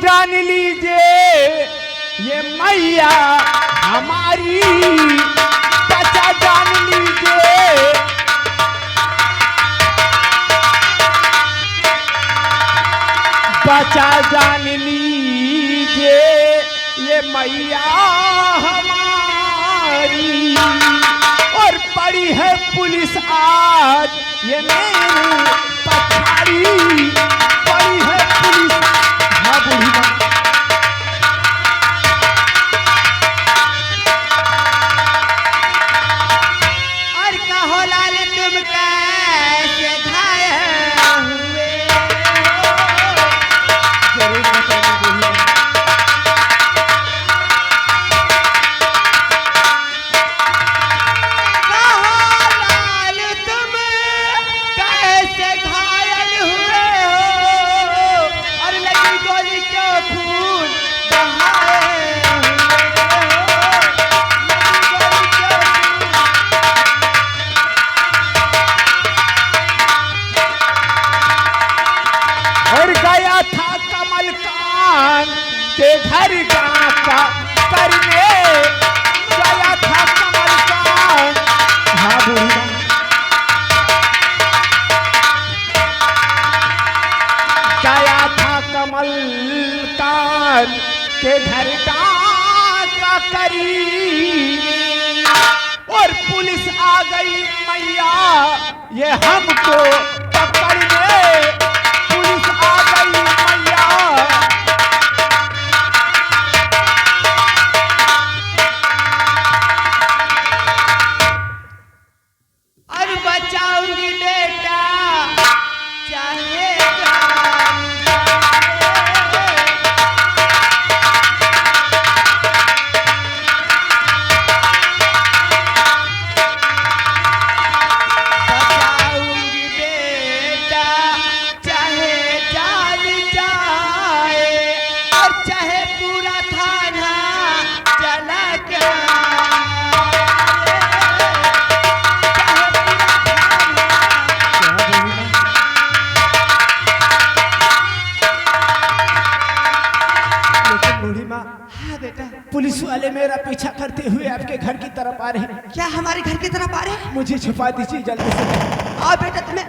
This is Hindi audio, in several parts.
जान लीजिए ये मैया हमारी, बच्चा जान लीजिए। बच्चा जान लीजिए ये मैया हमारी, और पड़ी है पुलिस आज ये मेरी पछाड़ी, पड़ी है पुलिस। हाँ बूढ़ी माँ, और कहो लाल तुम कैसे घायल हुए हो? जरूर बताइए बूढ़ी माँ। कहो लाल तुम कैसे घायल हुए हो? और लगी गोली क्यों खून बहाए हुए हो? लगी गोली क्यों खून। और गया था कमल कान के घर का करने, गया था कमल कान। हाँ बूढ़ी माँ, गया था कमल कान के घर का करीने, और पुलिस आ गई मैया ये हमको पकड़ने, पुलिस आ गई मैया। और बचाऊंगी बेटा चाहे जान जाए। बचाऊंगी बेटा चाहे जान जाए, और चाहे पूरा थाना चला जाए। लेकिन बूढ़ी माँ, हाँ बेटा, पुलिस वाले मेरा पीछा करते हुए आपके घर की तरफ आ रहे हैं। क्या हमारे घर की तरफ आ रहे हैं? मुझे छुपा दीजिए जल्दी से। आओ बेटा तुम्हें।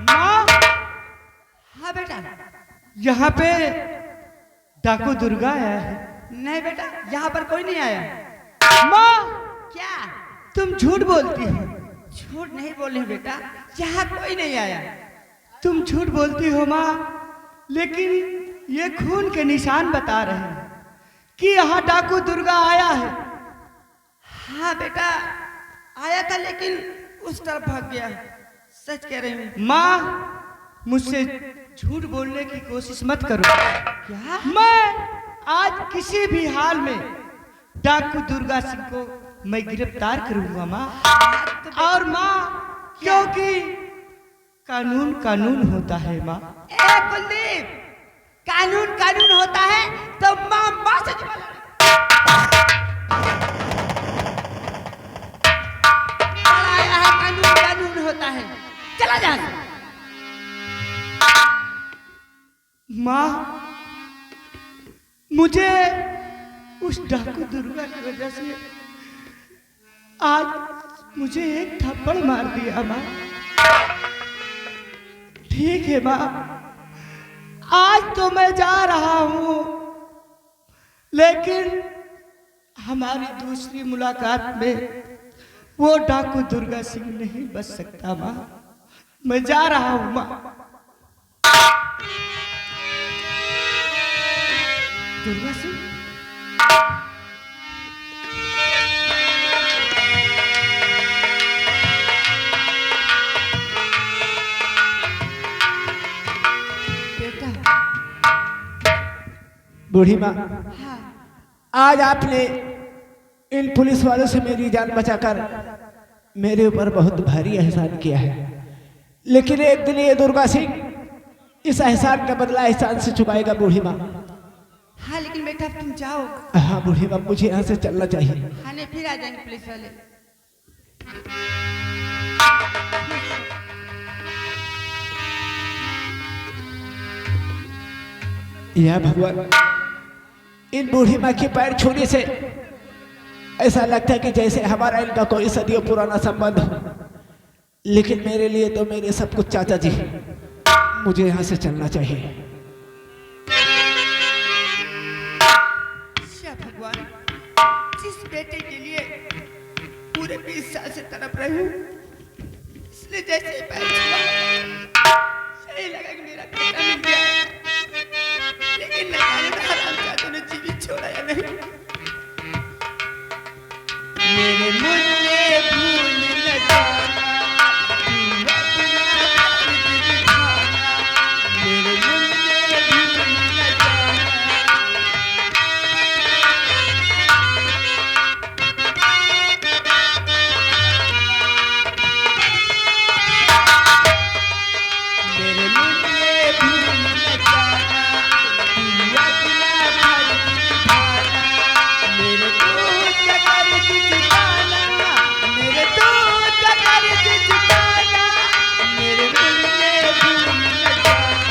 माँ, हाँ बेटा। यहाँ पे डाकू दुर्गा आया है। नहीं बेटा, यहाँ पर कोई नहीं आया। माँ, क्या? तुम झूठ बोलती हो। झूठ नहीं बोले बेटा, यहाँ कोई नहीं आया। तुम झूठ बोलती हो माँ, लेकिन ये खून के निशान बता रहे हैं कि यहाँ डाकू दुर्गा आया है। हाँ बेटा, आया था लेकिन उस तरफ भाग गया। सच कह रही हूँ। माँ, मुझसे झूठ बोलने की कोशिश मत करो। क्या? मैं आज किसी भी हाल में डाकू दुर्गा सिंह को मैं गिरफ्तार करूंगा माँ। और माँ, क्योंकि कानून कानून होता है माँ। ए कुलदीप, कानून कानून होता है तो माँ माँ से जुड़ा आया है। कानून कानून होता है, चला जा। माँ, मुझे उस डाकू दुर्गा की वजह से आज मुझे एक थप्पड़ मार दिया माँ। ठीक है माँ, आज तो मैं जा रहा हूँ, लेकिन हमारी दूसरी मुलाकात में वो डाकू दुर्गा सिंह नहीं बच सकता माँ। मैं जा रहा हूँ माँ। दुर्गा सिंह, बेटा। बूढ़ी माँ, हाँ आज आपने इन पुलिस वालों से मेरी जान बचाकर मेरे ऊपर बहुत भारी एहसान किया है, लेकिन एक दिन ये दुर्गा सिंह इस एहसान का बदला एहसान से चुकाएगा। बूढ़ी माँ, हाँ लेकिन बेटा अब तुम जाओ। हाँ बूढ़ी माँ, मुझे यहाँ से चलना चाहिए। हाँ नहीं फिर आ जाएंगे पुलिस वाले। या भगवान, इन बूढ़ी माँ के पैर छूने से ऐसा लगता है कि जैसे हमारा इनका कोई सदियों पुराना संबंध हो, लेकिन मेरे लिए तो मेरे सब कुछ चाचा जी। मुझे यहाँ से चलना चाहिए। अच्छा भगवान, जिस बेटे के लिए पूरे 20 साल से तड़प रही हूँ, इसलिए जैसे ही पैर छुआ, सही लगा कि मेरा बेटा मिल गया। लेकिन न जाने हरामजादों ने जीवित छोड़ा या नहीं। मेरे मुन्ने भूल न जाना, तू अपना दर्द दिखाना। मेरे मुन्ने भूल न जाना। मेरे मुन्ने भूल न जाना, तू अपना दर्द दिखाना। मेरे दूध का कर्ज चुकाना, मेरे दूध का कर्ज चुकाना। मेरे मुन्ने भूल न जाना।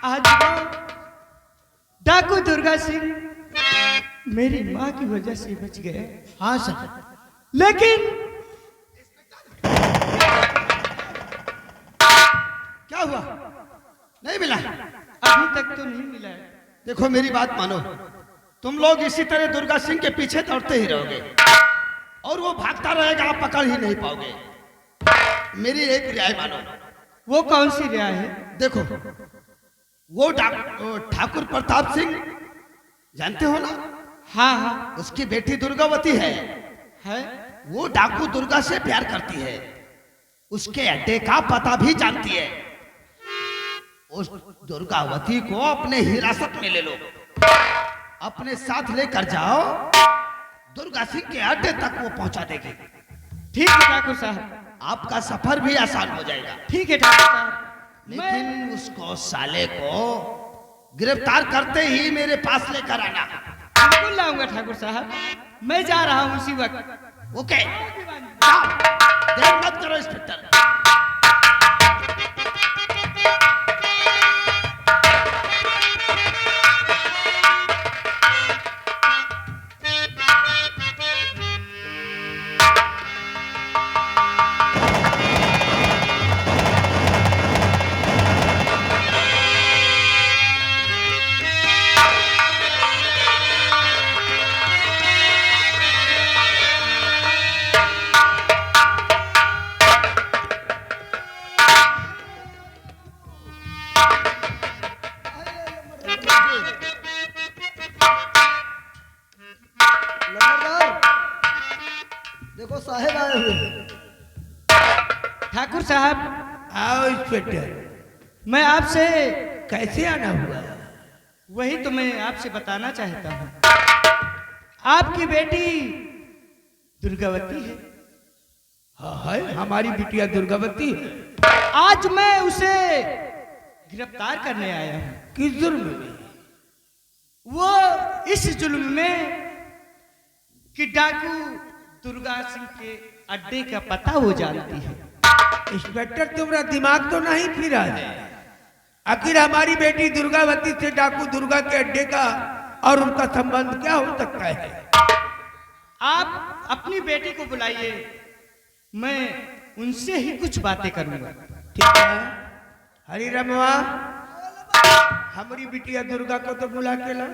आज वो डाकू दुर्गा सिंह मेरी माँ की वजह से बच गए। हाँ सर। लेकिन क्या हुआ? नहीं मिला? अभी तक तो नहीं मिला है। देखो मेरी बात मानो, तुम लोग इसी तरह दुर्गा सिंह के पीछे दौड़ते ही रहोगे और वो भागता रहेगा, आप पकड़ ही नहीं पाओगे। मेरी एक रियाय मानो। वो कौन सी रिया है? देखो वो ठाकुर प्रताप सिंह जानते हो ना, हाँ हाँ उसकी बेटी दुर्गावती है। है। वो डाकू दुर्गा से प्यार करती है, उसके अड्डे का पता भी जानती है। उस दुर्गावती को अपने हिरासत में ले लो, अपने साथ लेकर जाओ, दुर्गा सिंह के अड्डे तक वो पहुंचा देगी। ठीक है ठाकुर साहब। आपका सफर भी आसान हो जाएगा। ठीक है ठाकुर साहब। लेकिन उसको साले को गिरफ्तार करते ही मेरे पास लेकर आना। बिल्कुल लाऊंगा ठाकुर साहब, मैं जा रहा हूँ उसी वक्त। ओके, जाओ, देर मत करो इंस्पेक्टर। देखो साहेब आए हुए। ठाकुर साहब, आओ इंस्पेक्टर, मैं आपसे कैसे आना हुआ? वही तो मैं आपसे बताना चाहता हूँ। आपकी बेटी दुर्गावती है। हाँ है, हमारी बिटिया दुर्गावती है। आज मैं उसे गिरफ्तार करने आया हूँ। किस जुर्म में? वो इस जुल्म में कि डाकू दुर्गा सिंह के अड्डे का पता वो जानती है। इंस्पेक्टर, तुम्हारा दिमाग तो नहीं फिरा है? आखिर हमारी बेटी दुर्गावती से डाकू दुर्गा के अड्डे का और उनका संबंध क्या हो सकता है? आप अपनी बेटी को बुलाइए, मैं उनसे ही कुछ बातें करूंगा। ठीक है। हरी रमवा, हमारी बिटिया दुर्गा को तो बुला के ला।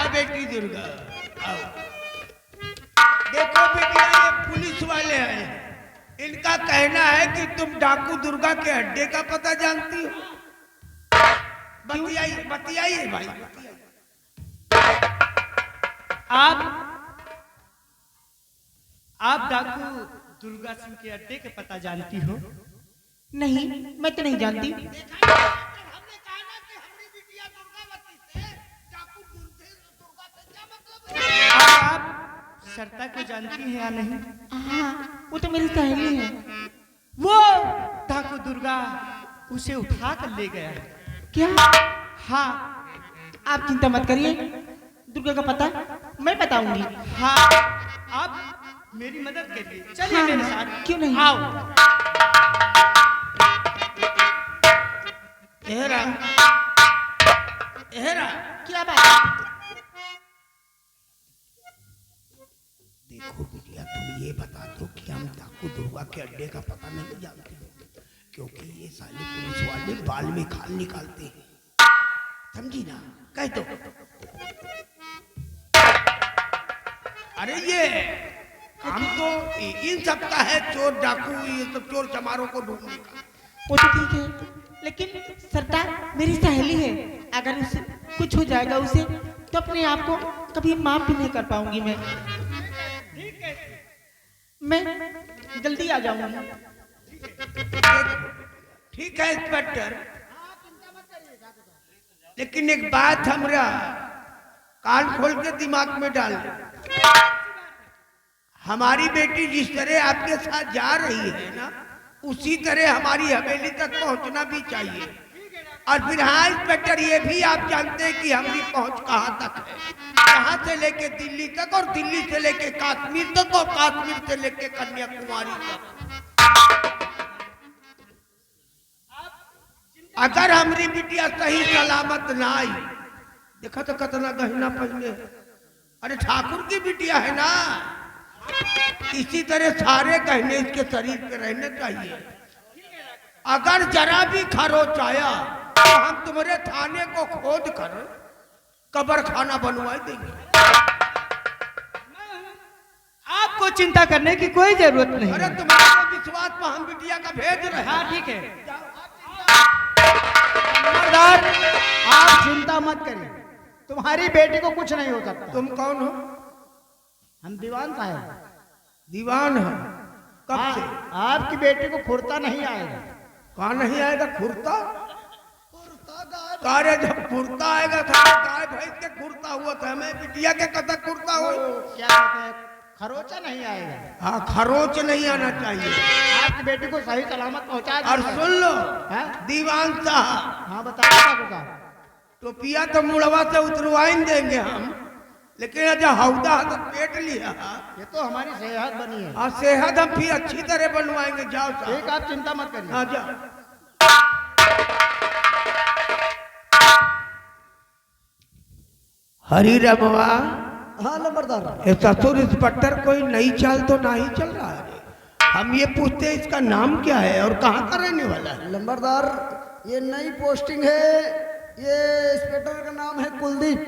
बेटी दुर्गा, आओ। देखो बेटिया, ये पुलिस वाले हैं। इनका कहना है कि तुम डाकू दुर्गा के अड्डे का पता जानती हो। बतियाइए बतियाइए भाई बतियाइए। आप डाकू दुर्गा सिंह के अड्डे के पता जानती हो? नहीं, मैं तो नहीं जानती। हमने कहा ना कि हमारी बिटिया दुर्गावती से डाकू दुर्गा से क्या मतलब है? आप सरता को जानती हैं या नहीं? हाँ, वो तो मेरी सहेली है। वो डाकू दुर्गा उसे उठा कर ले गया है। क्या? हाँ आप चिंता मत करिए, दुर्गा का पता मैं बताऊंगी। हाँ, आप मेरी मदद करिए, चलिए हाँ, मेरे साथ। क्यों नहीं? आओ। एहरा एहरा क्या बात है? देखो बिटिया, तुम ये बता दो कि हम डाकू दुर्गा के अड्डे का पता नहीं जानते, क्योंकि ये साले पुलिस वाले बाल में खाल निकालते हैं, समझी ना? कह दो। अरे ये काम तो इन सब का है, चोर डाकू ये सब चोर चमारों को ढूंढने का। वो तो ठीक है, लेकिन सरदार मेरी सहेली है, अगर उसे कुछ हो जाएगा उसे, तो अपने आप को कभी माफ भी नहीं कर पाऊंगी मैं जल्दी आ जाऊंगी। ठीक है इंस्पेक्टर, लेकिन एक बात हमरा कान खोल के दिमाग में डाल दो। हमारी बेटी जिस तरह आपके साथ जा रही है ना, उसी तरह हमारी हवेली तक पहुंचना भी चाहिए। और फिर हाँ इंस्पेक्टर, ये भी आप जानते हैं कि हमारी पहुंच कहाँ तक है, यहाँ से लेके दिल्ली तक, और दिल्ली से लेके कश्मीर तक, और कश्मीर से लेके कन्याकुमारी तक। अगर हमारी बिटिया सही सलामत ना आई, देखा तो कितना गहना पहने, अरे ठाकुर की बिटिया है ना, इसी तरह सारे गहने इसके शरीर पे रहने चाहिए। अगर जरा भी खरोच आया तो हम तुम्हारे थाने को खोद कर कब्र खाना बनवा देंगे। आपको चिंता करने की कोई जरूरत नहीं। अरे तुम्हारे विश्वास पर हम बिटिया का भेज रहे हैं। हाँ ठीक है। सरदार आप चिंता मत करिए, तुम्हारी बेटी को कुछ नहीं हो सकता। तुम कौन हो? हम दीवान साहब। दीवान है? कब से? आपकी बेटी को फुर्ता नहीं आएगा। कहा नहीं आएगा? खुरता कार्य जब खुरता आएगा था, गाय भैंस के खुरता हुआ था, हमें बिटिया के कतक खुरता हो। क्या कहते हैं, खरोचा नहीं आएगा। हाँ, खरोच नहीं आना चाहिए। आपकी बेटी को सही सलामत पहुंचा और देंगे। सुन लो हाँ? दीवान साहब, हाँ बताइए ठाकुर साहब। टोपिया तो मुड़वा से उतरवाइन देंगे हम, लेकिन जब हौदा तो पेट लिया, ये तो हमारी सेहत बनी है। और सेहत हम भी अच्छी तरह बनवाएंगे। जाओ साहब। ठीक, आप चिंता मत करिए। हाँ जाओ। हरी रमवा, हाँ नंबरदार। ये ससुर इंस्पेक्टर कोई नई चाल तो नहीं चल रहा है। हम ये पूछते हैं इसका नाम क्या है और कहाँ का रहने वाला है? नंबरदार ये नई पोस्टिंग है, ये इंस्पेक्टर का नाम है कुलदीप।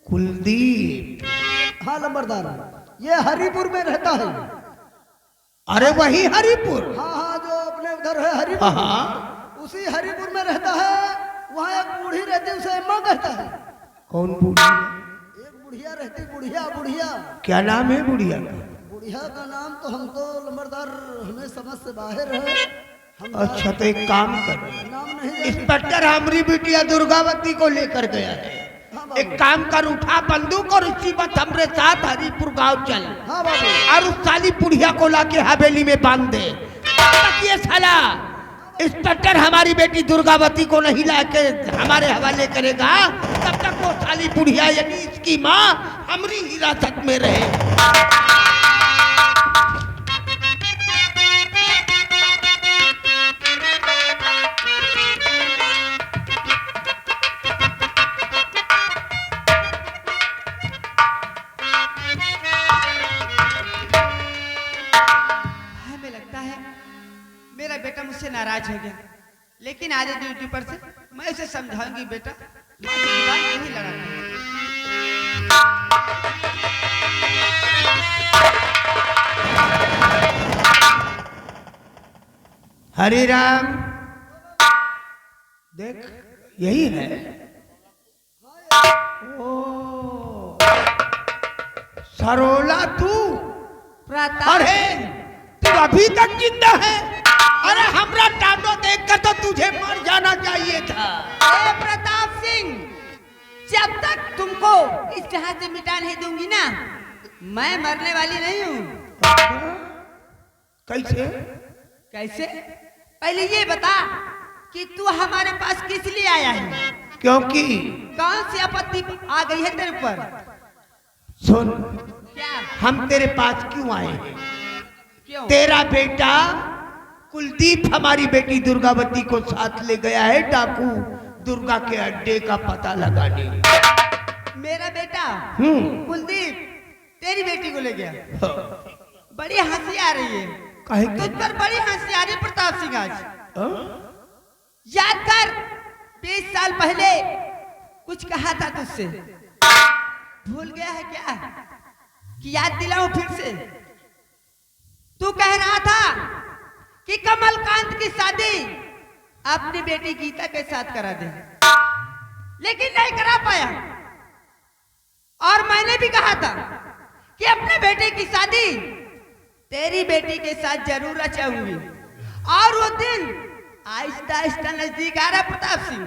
कुलदीप? हाँ नंबरदार, ये हरिपुर में रहता है। अरे वही हरिपुर? हाँ हाँ, जो अपने उधर है हरिपुर, हाँ, उसी हरिपुर में रहता है। वहाँ एक बूढ़ी रहती है, उसे अम्मा कहता है। कौन बूढ़ी? एक बुढ़िया रहती, बुढ़िया बुढ़िया। क्या नाम है बुढ़िया का? बुढ़िया का नाम तो हम तो नंबरदार हमें समझ से बाहर है। हम अच्छा तो एक काम कर, नाम नहीं जानते। इंस्पेक्टर हमारी बिटिया दुर्गावती को लेकर गया है। हाँ बाबू। एक काम कर, उठा बंदूक और इसी वक्त हमरे साथ हरिपुर गांव चल, हाँ बाबू। और उस साली बुढ़िया को लाके हवेली में बांध दे। ये साला इंस्पेक्टर हमारी बेटी दुर्गावती को नहीं लाके हमारे हवाले करेगा, तब तक वो साली बुढ़िया यानी इसकी माँ हमारी हिरासत में रहे। हमें लगता है मेरा बेटा मुझसे नाराज हो गया, लेकिन आज ड्यूटी पर से मैं उसे समझाऊंगी, बेटा माँ से दीवार नहीं लड़ाना है। हरि राम, देख यही है। ओ सरोला तू, प्रताप अरे तू अभी तक जिंदा है? अरे हमरा टाटो देख कर तो तुझे मर जाना चाहिए था। ए प्रताप सिंह, जब तक तुमको इस जहाज से मिटा नहीं दूंगी ना, मैं मरने वाली नहीं हूँ। कैसे? कैसे? पहले ये बता कि तू हमारे पास किस लिए आया है? क्योंकि कौन सी आपत्ति आ गई है तेरे पर? सुन, क्या? हम तेरे पास क्यों आए हैं? क्यों? तेरा बेटा कुलदीप हमारी बेटी दुर्गावती को साथ ले गया है डाकू दुर्गा के अड्डे का पता लगाने। मेरा बेटा कुलदीप तेरी बेटी को ले गया? बड़ी हंसी आ रही है। काहे तुझ पर बड़ी हंसी आ रही है प्रताप सिंह आज। याद कर 20 साल पहले कुछ कहा था तुझसे, भूल गया है क्या? कि याद दिलाऊं फिर से? तू कह रहा था कि कमलकांत की शादी अपनी बेटी गीता के साथ करा दे, लेकिन नहीं करा पाया। और मैंने भी कहा था कि अपने बेटे की शादी तेरी बेटी के साथ जरूर रचाऊंगी, और वो दिन आहिस्ता आहिस्ता नजदीक आ रहा प्रताप सिंह,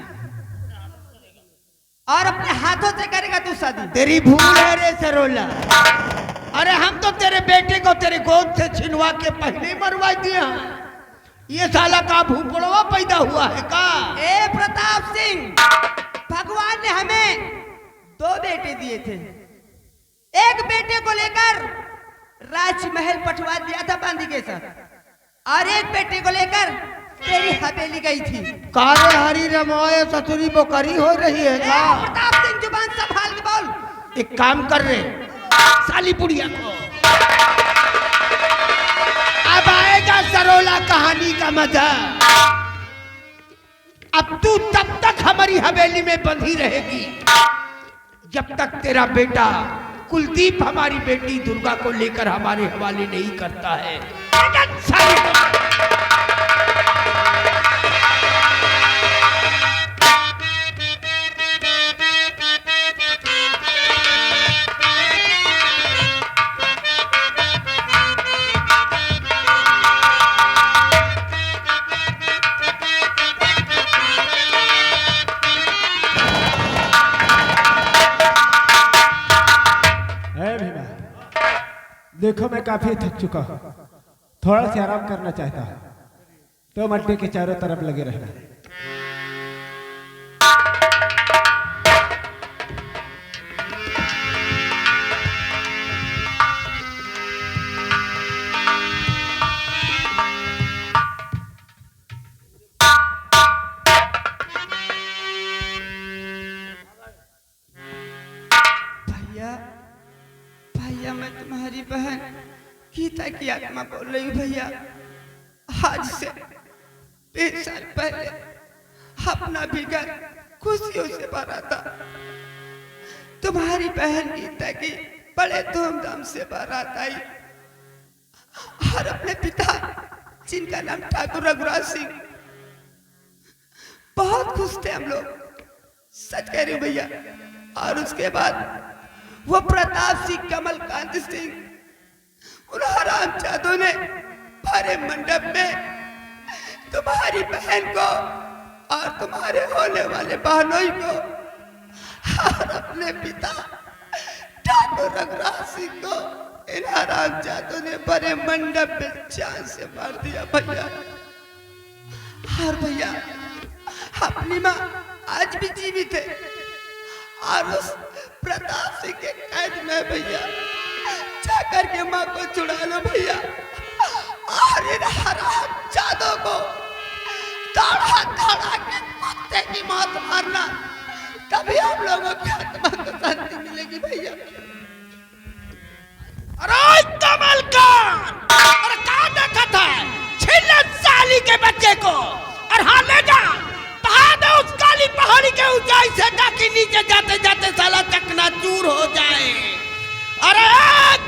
और अपने हाथों से करेगा तू शादी। तेरी भूल है रे सरोला। अरे हम तो तेरे बेटे को तेरे गोद से छिनवा के पहले मरवा दिया। ये साला का भूपड़वा पैदा हुआ है का? ए प्रताप सिंह, भगवान ने हमें 2 बेटे दिए थे। एक बेटे को लेकर राजमहल पटवा दिया था बांदी के साथ, और एक बेटे को लेकर तेरी हवेली गई थी। कारे हरी रमोए ससुरी बोकरी हो रही है का? प्रताप सिंह जुबान संभाल के बोल। एक काम कर रहे साली बुढ़िया को, अब आएगा सरोला कहानी का मजा। अब तू तब तक हमारी हवेली में बंधी रहेगी जब तक तेरा बेटा कुलदीप हमारी बेटी दुर्गा को लेकर हमारे हवाले नहीं करता है। देखो मैं काफी थक चुका हूँ, थोड़ा सा आराम करना चाहता हूँ, तो अड्डे के चारों तरफ लगे रहना। भैया मैं तुम्हारी बहन गीता की आत्मा बोल रही हूँ। भैया आज से 20 साल पहले अपना भी घर खुशियों से भरा था। तुम्हारी बहन गीता की बड़े धूमधाम से बारात आई, और अपने पिता जिनका नाम ठाकुर रघुराज सिंह, बहुत खुश थे हम लोग, सच कह रही हूँ भैया। और उसके बाद वो प्रताप सिंह, कमलकांत सिंह, उन हरामजादों ने भरे मंडप में तुम्हारी बहन को और तुम्हारे होने वाले बहनोई को और अपने पिता ठाकुर रघुराज सिंह को इन हरामजादों ने भरे मंडप में जान से मार दिया भैया। और भैया अपनी माँ आज भी जीवित है, और उस प्रताप सिंह के कैद में भैया, जाकर के माँ को छुड़ा लो भैया, और इन हरामजादों को दौड़ा दौड़ा के कुत्ते की मौत मारना, तभी हम लोगों की आत्मा को शांति मिलेगी भैया। अरे कमलकांत, अरे कहाँ देखा था? छीन ले साली के बच्चे को और हाँ ले जा, बहा दे उस काली पहाड़ी के ऊंचाई से, ताकि नीचे जाते जाते साला चकनाचूर हो जाए। अरे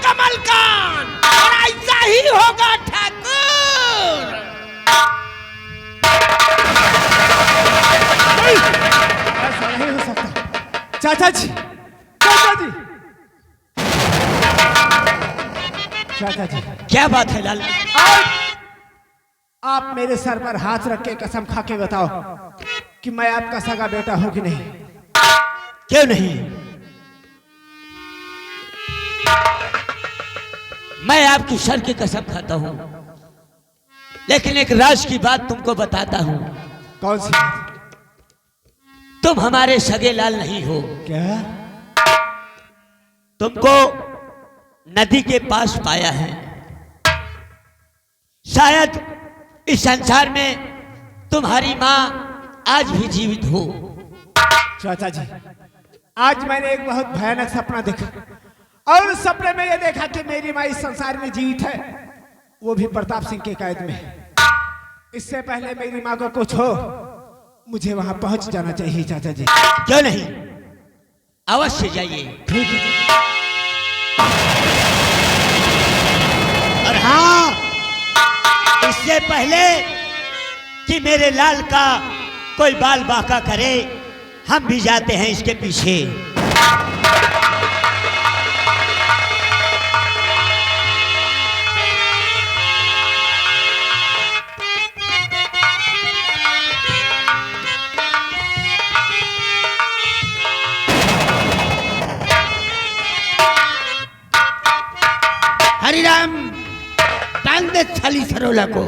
कमलकांत, और ऐसा ही होगा ठाकुर। चाचा जी, चाचा जी, चाचा जी, क्या बात है लाल? आप मेरे सर पर हाथ रख के कसम खा के बताओ कि मैं आपका सगा बेटा हूं कि नहीं? क्यों नहीं? मैं आपकी सर की कसम खाता हूं, लेकिन एक राज की बात तुमको बताता हूं। कौन सी? तुम हमारे सगे लाल नहीं हो। क्या? तुमको नदी के पास पाया है। शायद इस संसार में तुम्हारी मां आज भी जीवित हो। चाचा जी, आज मैंने एक बहुत भयानक सपना देखा और उस सपने में यह देखा कि मेरी मां इस संसार में जीवित है, वो भी प्रताप सिंह के कैद में। इससे पहले मेरी मां को कुछ हो, मुझे वहां पहुंच जाना चाहिए चाचा जी। क्यों नहीं, अवश्य जाइए। ठीक है। और हाँ, इससे पहले कि मेरे लाल का कोई बाल बांका करे, हम भी जाते हैं इसके पीछे। हरिराम, टांग दे छाली सरोला को।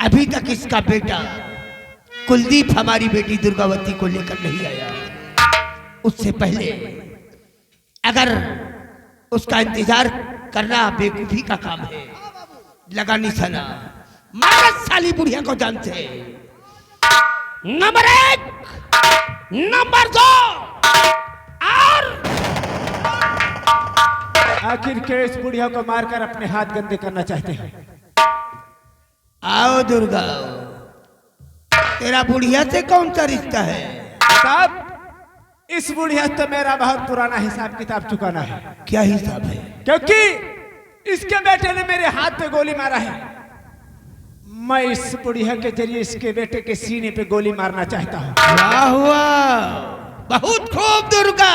अभी तक इसका बेटा कुलदीप हमारी बेटी दुर्गावती को लेकर नहीं आया। उससे पहले अगर उसका इंतजार करना बेवकूफी का काम है। लगा निशाना, मारत साली बुढ़िया को जानते। नंबर 1, नंबर 2 और आखिर के इस बुढ़िया को मारकर अपने हाथ गंदे करना चाहते हैं। आओ दुर्गा, तेरा बुढ़िया से कौन सा रिश्ता है? साहब, इस बुढ़िया से मेरा बहुत पुराना हिसाब किताब चुकाना है। क्या हिसाब है? क्योंकि इसके बेटे ने मेरे हाथ पे गोली मारा है। मैं इस बुढ़िया के जरिए इसके बेटे के सीने पे गोली मारना चाहता हूँ। वाह वाह, बहुत खूब दुर्गा,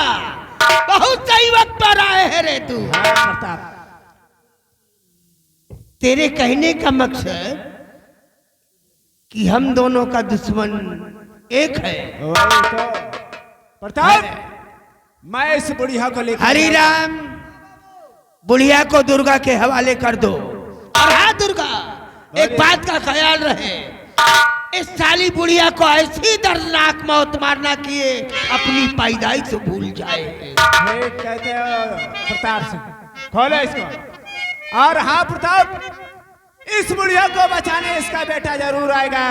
बहुत सही वक्त पर आए है रे तू। हाँ प्रताप, तेरे कहने का मकसद कि हम दोनों का दुश्मन एक है। वही तो प्रताप, मैं इस बुढ़िया को लेकर हरिराम, बुढ़िया को दुर्गा के हवाले कर दो। और हाँ दुर्गा, एक बात का ख्याल रहे, इस साली बुढ़िया को ऐसी दर्दनाक मौत मारना किए अपनी पैदाइश भूल जाए। ठीक कहते हो प्रताप सिंह, खोलो इसको। और हाँ प्रताप, इस बुढ़िया को बचाने इसका बेटा जरूर आएगा।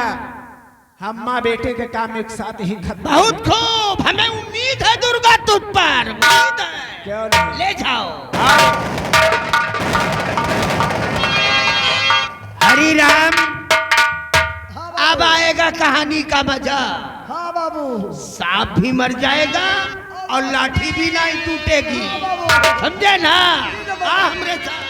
हम माँ बेटे के काम एक साथ ही खत्म। बहुत खूब, हमें उम्मीद है दुर्गा तुझ पर। उम्मीद है। क्यों नहीं? ले जाओ। हरी राम, अब आएगा कहानी का मजा। हाँ बाबू। सांप भी मर जाएगा और लाठी भी नहीं टूटेगी, समझे ना? आ हमरे साथ।